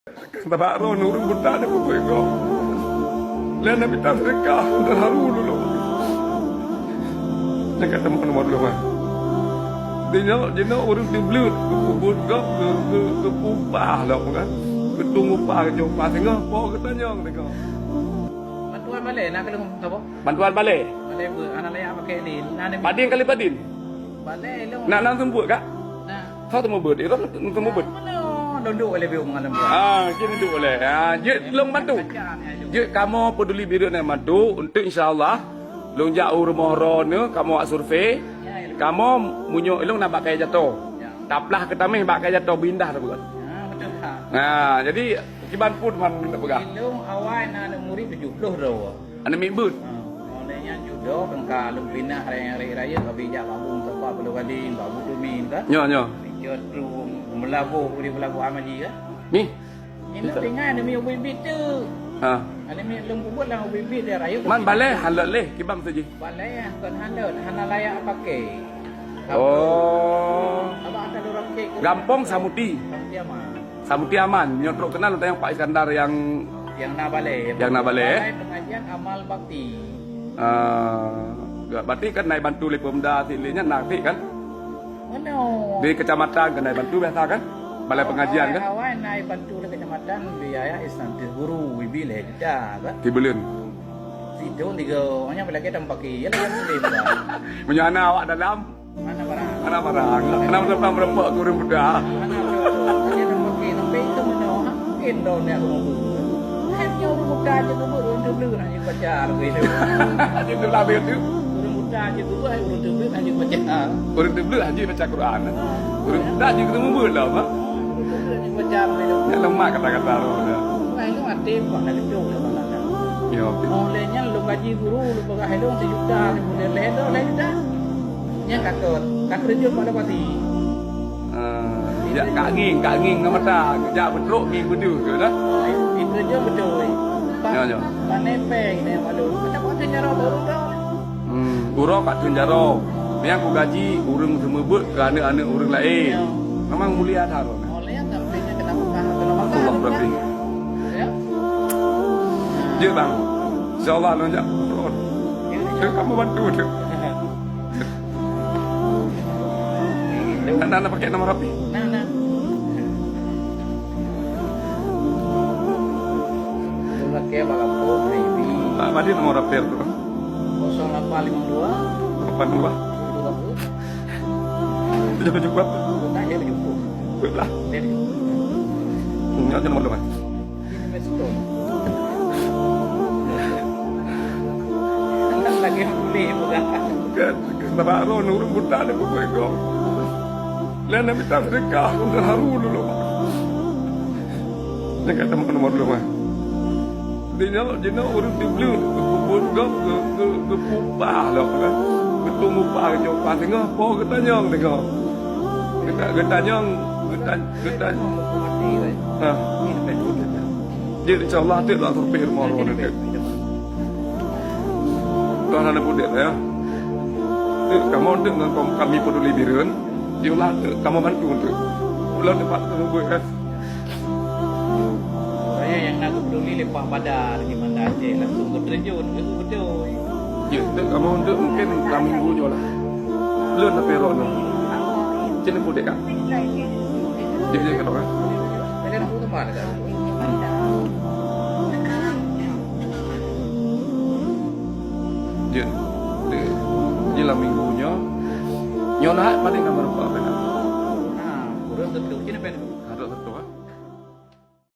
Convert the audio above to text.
Tabaron urang buta ada pun ko. Lain nabi tak sedekah terharu dulu. Nak kata nomor dulu mah. Dia orang dibeli kubur ke upah lah kan. Ketung upah ke upah tengah apa katanya tengah. Bantuan balik nak kalau apa? Bantuan balik. Balik ber anak layak pakai ni. Padin kali padin. Balik lu. Nak nang sembut kak? Nah. Tahu temu ber, itu temu ber. Duduk oleh biung malam dia. Kini duduk boleh. Je long bantu. Je kamu peduli biru nak bantu untuk insya-Allah long jauh rumah rono kamu buat survei. Kamu munyo ilong nak pakai jatuh. Taplah ketamih pakai jatuh bindah tu bukan. Betul tak? Jadi kiban pun man nak pegang. Ilong awal nak murid 70 dah. Ana mimbut. Olehnya judo bengkak lung pinah hari raya kami jak babung tempat perlu kali babu tu min kan. Nyo. Jatuh melabuh boleh melabuh amaji kan. Ni. Ini tengah ada mi ubibit tu. Ada mi lung kubur lah ubibit dia raya. Man balai halal leh kibam saja. Balai kan handal hana layak pakai. Abang ada orang kek. Gampong Samuti. Samuti aman. Nyotrok kenal tentang Pak Iskandar yang nak balai. Yang nak balai. Pengajian amal bakti. Berarti kan naik bantu oleh Pemda Silenya nanti kan? Mana? Di kecamatan kan naik bantu biasa kan? Balai pengajian kan? Awal naik bantu oleh kecamatan biaya instansi guru wibil dah kan? Kibulun. Situ tiga hanya boleh kita pakai. Ya lah boleh. Punya anak awak dalam? Mana barang? Mana barang? Kenapa sampai merempak kurang muda? Mana barang? Kita pakai sampai itu mana? Mungkin dah ni aku mau. Hanya orang muda je tu baru orang dulu hanya pacar gitu. Itu lah begitu. Orang muda je tu orang dulu hanya pacar. Orang dulu hanya baca Quran. Orang muda je ketemu bola apa? Hanya pacar gitu. Yang lemah kata-kata orang. Nah itu ada buat nak kecil lah mana. Ya. Olehnya lu gaji guru lu pakai helong sejuta, boleh ledo lah juta. Yang kakak kerja pada pati. Ya kak nging nama tak. Kerja betruk nging bedu ke dah. Kerja betul. Ya. Panepeng ni malu. Kenapa cara baru dah? Guru kat Tunjaro. Yang aku gaji urang semebut ke anak-anak urang lain. Memang mulia taruh. Oleh yang tampilnya kenapa kenapa Allah berarti. Ya. Ya bang. InsyaAllah lonjak. Kamu bantu tu. Nak pakai nama rapi. Nah. Pakai balapo baby. Madi nomor rapi tu. 0852 82. Cukup. Tak dia berjumpa. Baiklah. Dia berjumpa. Ini nomor berapa? Ini betul. Lagi boleh bukan? Tabaron urang buta ada pun ko. Lain nabi tak sedekah terharu dulu. Nak kata nomor dulu mah. Dia orang dibeli kubur ke upah lah kan. Ketung upah ke upah tengah apa katanya tengah. Katanya Dia insya-Allah tu lah survei rumah orang dia. Tuan ada budak ya. Kamu dengan kami peduli biren, diulah kamu bantu untuk bulan depan tunggu kan. Saya yang nak peduli lepas badar di mana Aceh langsung terjun ke betul. Ya, kamu untuk mungkin kami minggu je lah. Belum tapi rono. Jadi budak kan. Jadi kalau kan. Saya nak teman kan. Dia lah minggunya. Nyolah paling kamar apa kan.